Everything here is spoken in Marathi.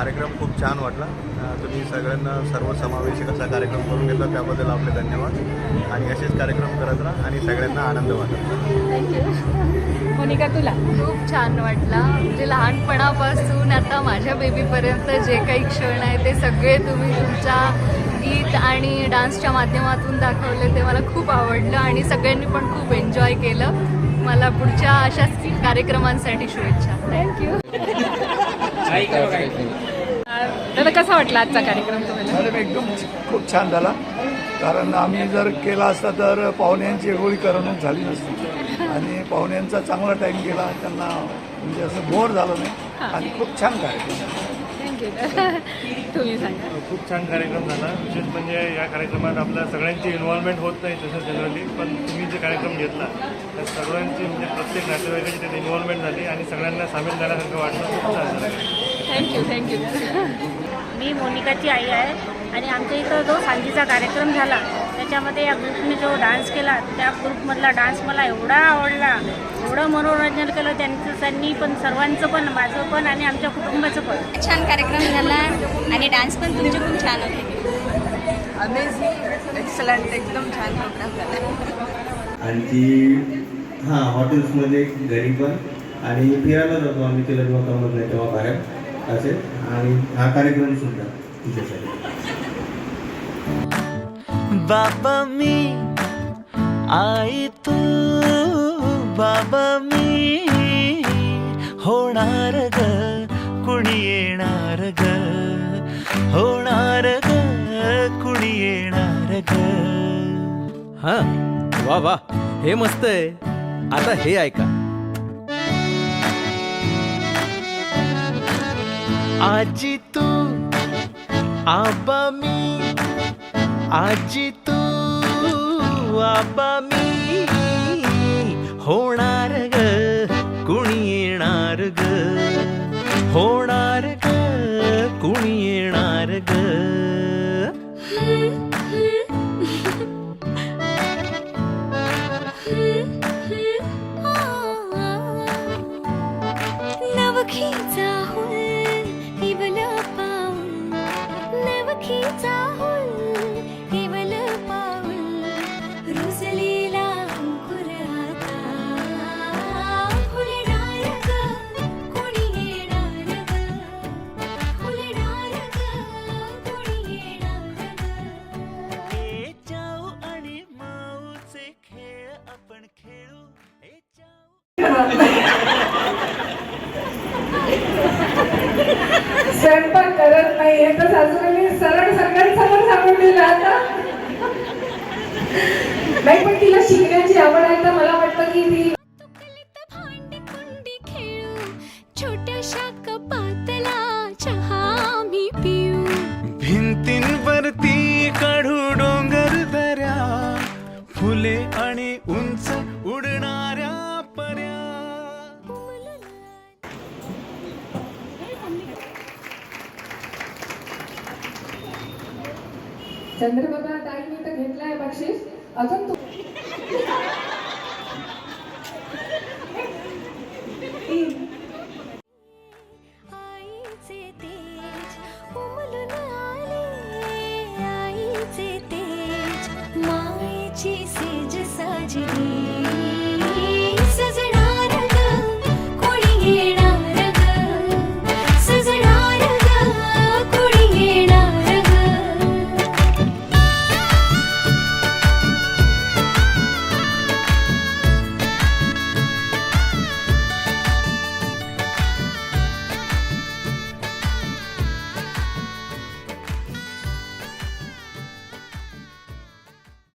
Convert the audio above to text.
कार्यक्रम खूप छान वाटला. तुम्ही सगळ्यांना सर्वसमावेशक असा कार्यक्रम करून घेतला त्याबद्दल आपले धन्यवाद. आणि असेच कार्यक्रम करत राहा आणि सगळ्यांना आनंद वाटला. थँक्यू. मोनिका तुला? खूप छान वाटला. म्हणजे लहानपणापासून आता माझ्या बेबीपर्यंत जे काही क्षण आहे ते सगळे तुम्ही तुमच्या गीत आणि डान्सच्या माध्यमातून दाखवले. ते मला खूप आवडलं आणि सगळ्यांनी पण खूप एन्जॉय केलं. मला पुढच्या अशाच कार्यक्रमांसाठी शुभेच्छा. थँक्यू. दादा कसा वाटला आजचा कार्यक्रम तुम्हाला? मॅडम एकदम खूप छान झाला. कारण आम्ही जर केला असता तर पाहुण्यांची एवढी करमणूक झाली नसती आणि पाहुण्यांचा चांगला टाईम गेला. त्यांना म्हणजे असं बोर झालं नाही आणि खूप छान कार्यक्रम. थँक्यू. तुम्ही सांगा. खूप छान कार्यक्रम झाला. विशेष म्हणजे या कार्यक्रमात आपल्या सगळ्यांची इन्व्हॉल्वमेंट होत नाही तसं जनरली, पण तुम्ही जे कार्यक्रम घेतला त्या सगळ्यांची म्हणजे प्रत्येक नातेवाईकाची त्यात इन्व्हॉल्वमेंट झाली आणि सगळ्यांना सामील झाल्यासारखं वाटलं. खूप छान झालं. थँक्यू. मी मोनिकाची आई आहे आणि आमच्या इथं जो सांजेचा कार्यक्रम झाला त्याच्यामध्ये या ग्रुपने जो डान्स केला त्या ग्रुपमधला डान्स मला एवढा आवडला. एवढं मनोरंजन केलं त्यांनी पण, सर्वांचं पण, माझं पण आणि आमच्या कुटुंबाचं पण. छान कार्यक्रम झाला आणि डान्स पण तुमचे खूप छान होते. अमेझिंग, एक्सलंट, एकदम छान प्रोग्राम झाला. आणखी हां, हॉटेल्समध्ये घरी पण आणि फिरायला जातो आम्ही तिला जेव्हा कमत नाही तेव्हा बाहेर असे. आणि हा कार्यक्रम सुद्धा तुझ्यासाठी. बाबा मी आई तू, बाबा मी होणार ग, कुणी येणार ग, होणार ग, कुणी येणार ग. हा वा वा, हे मस्त आहे. आता हे ऐका. आजी तू, आबा मी, आजी तू, आबा मी होणार ग, कुणी येणार ग, होणार ग, कुणी येणार ग. नवखीचा हुल केवल पाऊल, नवखीचा हुल केवल पाऊल, रुजलेला अंकुर आता फुलणार ग, कोणी येणार ग, फुलणार ग, कोणी येणार ग. ए जाऊ आणि माऊचे खेळ आपण खेळू. ए जाऊ. स्वयंपाक करत नाही तर सासूबाईंनी सरळ सगळ्यांसमोर सांगून दिलं. आता नाही, पण तिला शिकण्याची आवड आहे तर मला वाटतं की ती भांडी कुंडी खेळू, छोट्याशा कपातला चहा मी पिऊ. भिंतींवरती काढू डोंगर दऱ्या, फुले आणि उंच उडणाऱ्या पर्या. चंद्रबाबा ताईंनी तर घेतलाय बक्षीस. अजून